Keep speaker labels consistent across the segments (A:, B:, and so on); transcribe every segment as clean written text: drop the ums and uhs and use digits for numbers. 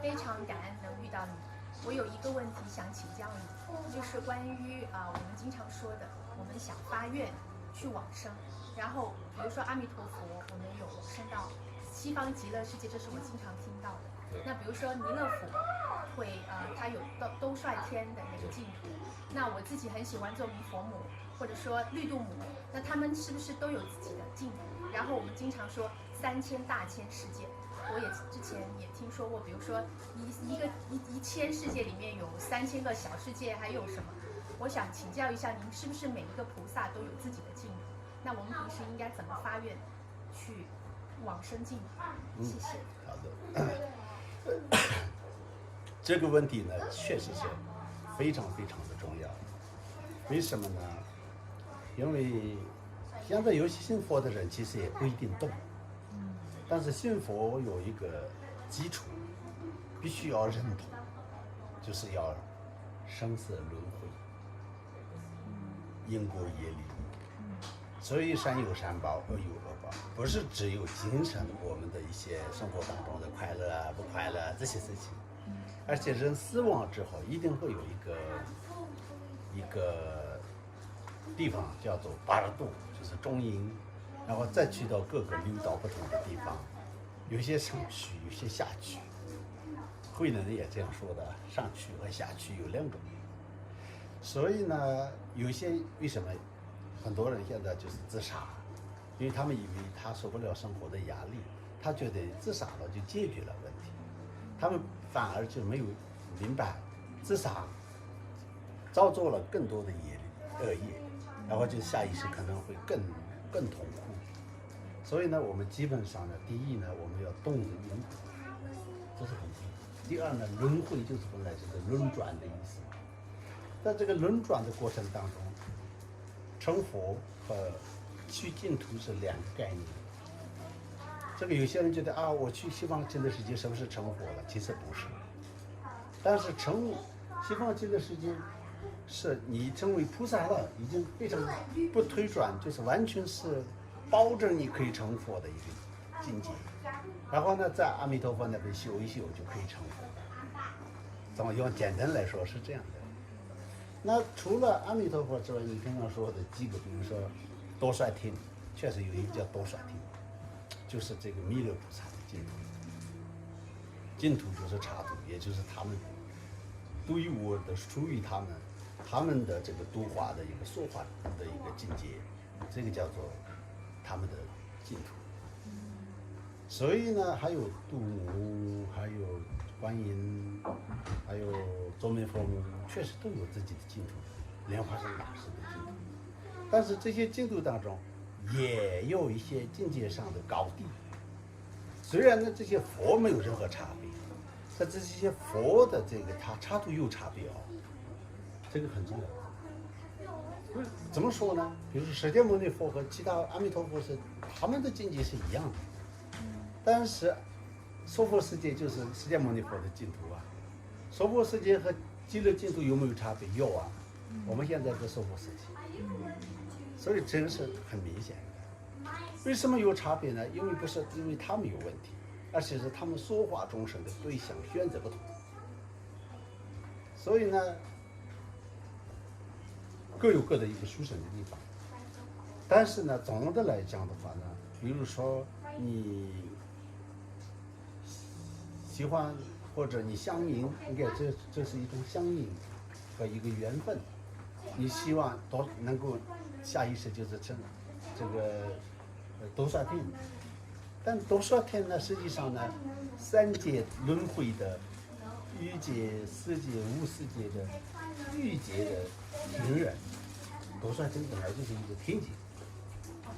A: 非常感恩能遇到你。我有一个问题想请教你，就是关于我们经常说的，我们想发愿去往生，然后比如说阿弥陀佛，我们有往生到西方极乐世界，这是我经常听到的。那比如说弥勒佛会它有兜率天的那个净土，那我自己很喜欢做弥佛母或者说绿度母，那他们是不是都有自己的净土？然后我们经常说3000大千世界，我也之前也听说过，比如说一千世界里面有3000个小世界，还有什么？我想请教一下您，是不是每一个菩萨都有自己的净土？那我们平时应该怎么发愿去往生净土？谢谢。
B: 好的，这个问题呢，确实是非常非常的重要。为什么呢？因为现在有些信佛的人其实也不一定懂，但是信佛有一个基础，必须要认同，就是要生死轮回，因果业力。所以善有善报，恶有恶报，不是只有精神我们的一些生活当中的快乐啊、不快乐这些事情，而且人死亡之后一定会有一个地方叫做八尔度，就是中阴，然后再去到各个流道不同的地方，有些上去，有些下去。慧能也这样说的，上去和下去有2种。所以呢，有些为什么很多人现在就是自杀，因为他们以为他受不了生活的压力，他觉得自杀了就解决了问题，他们反而就没有明白自杀造作了更多的恶业，然后就下意识可能会更痛苦。所以呢，我们基本上呢，第一呢，我们要动因果，这是很重要。第二呢，轮回就是本来就是轮转的意思。在这个轮转的过程当中，成佛和去净土是2个概念。这个有些人觉得啊，我去西方极乐世界是不是成佛了？其实不是。但是西方极乐世界是你成为菩萨了，已经非常不推转，就是完全是保证你可以成佛的一个境界。然后呢，在阿弥陀佛那边修一修就可以成佛。怎么用简单来说是这样的。那除了阿弥陀佛之外，你刚刚说的几个，比如说多率天，确实有一个叫多率天，就是这个弥勒菩萨的净土。净土就是刹土，也就是他们独一无二的属于他们的这个度化的一个说法的一个境界，这个叫做他们的净土。所以呢，还有度母，还有观音，还有周门佛母，确实都有自己的净土，莲花生大师的净土。但是这些净土当中，也有一些境界上的高低。虽然呢，这些佛没有任何差别，但这些佛的这个它差度有差别哦，这个很重要。怎么说呢？比如说释迦牟尼佛和其他阿弥陀佛他们的境界是一样的。但是娑婆世界就是释迦牟尼佛的净土啊，娑婆世界和极乐净土有没有差别？有啊，我们现在在娑婆世界，所以这是很明显的。为什么有差别呢？因为不是因为他们有问题，而且是他们说化众生的对象选择不同，所以呢，各有各的一个殊胜的地方。但是呢，总的来讲的话呢，比如说你喜欢或者你相应，应该这是一种相应和一个缘分。你希望都能够下意识就是成这个多率天，但多率天呢，实际上呢，3界轮回的欲界、色界、无色界的欲界的天人，多率天本来就是一个天界。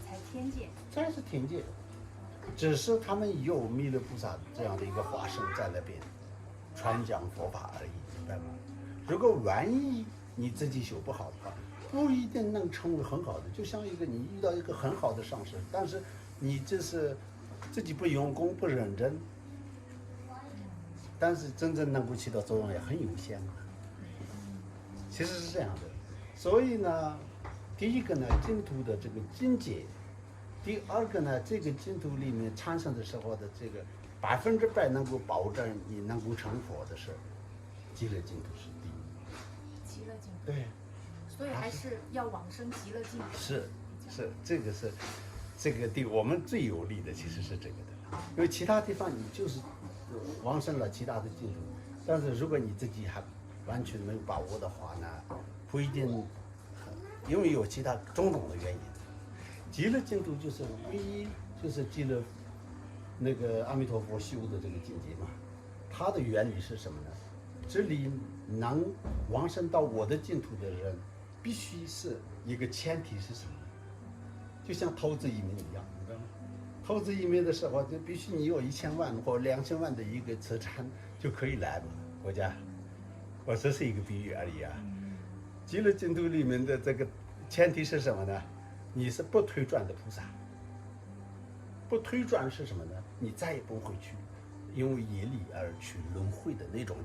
A: 才天界。
B: 这是天界。只是他们有弥勒菩萨这样的一个化身在那边传讲佛法而已，明白吗？如果万一你自己修不好的话，不一定能成为很好的。就像你遇到一个很好的上师，但是你这是自己不用功不认真，但是真正能够起到作用也很有限的。其实是这样的。所以呢，第一个呢，净土的这个境界。第二个呢，这个净土里面产生的时候的这个100%能够保证你能够成佛的是极乐净土是第一。
A: 极乐净土。
B: 对，
A: 所以还是要往生极乐净土。
B: 是，这个对我们最有利的其实是这个的，因为其他地方你就是往生了其他的净土，但是如果你自己还完全没有把握的话呢，不一定，因为有其他种种的原因。极乐净土就是唯一就是极乐那个阿弥陀佛修的这个境界嘛，它的原理是什么呢？这里能往生到我的净土的人，必须是一个前提是什么？就像投资移民一样，你知道吗？投资移民的时候，就必须你有1000万或2000万的一个资产就可以来嘛，国家。我这是一个比喻而已啊。极乐净土里面的这个前提是什么呢？你是不退转的菩萨。不退转是什么呢？你再也不会去因为业力而去轮回的那种。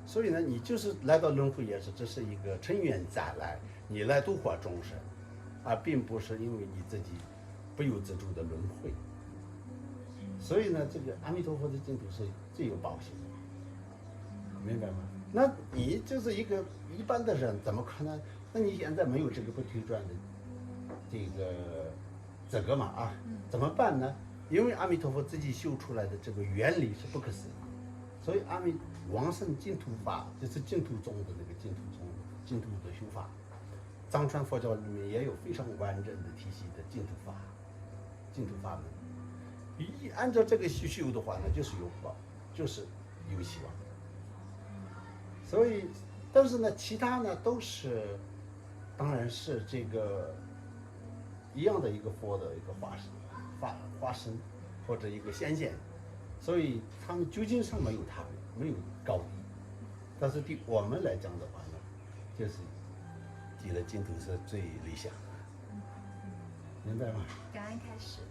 B: 所以呢，你就是来到轮回也是，这是一个乘愿再来，你来度化众生，而并不是因为你自己不由自主的轮回。所以呢，这个阿弥陀佛的净土是最有保险的，明白吗？那你就是一个一般的人，怎么可能？那你现在没有这个不退转的这个资格嘛啊？怎么办呢？因为阿弥陀佛自己修出来的这个原理是不可思议，所以往生净土法就是净土宗的那个净土的修法，藏传佛教里面也有非常完整的体系的净土法门。一按照这个去修的话呢，就是有报，就是有希望。所以，但是呢，其他呢都是，当然是这个一样的一个佛的一个化身或者一个显现，所以他们究竟上没有差别，没有高低。但是对我们来讲的话呢，就是极乐净土是最理想的，明白吗？
A: 感恩开始。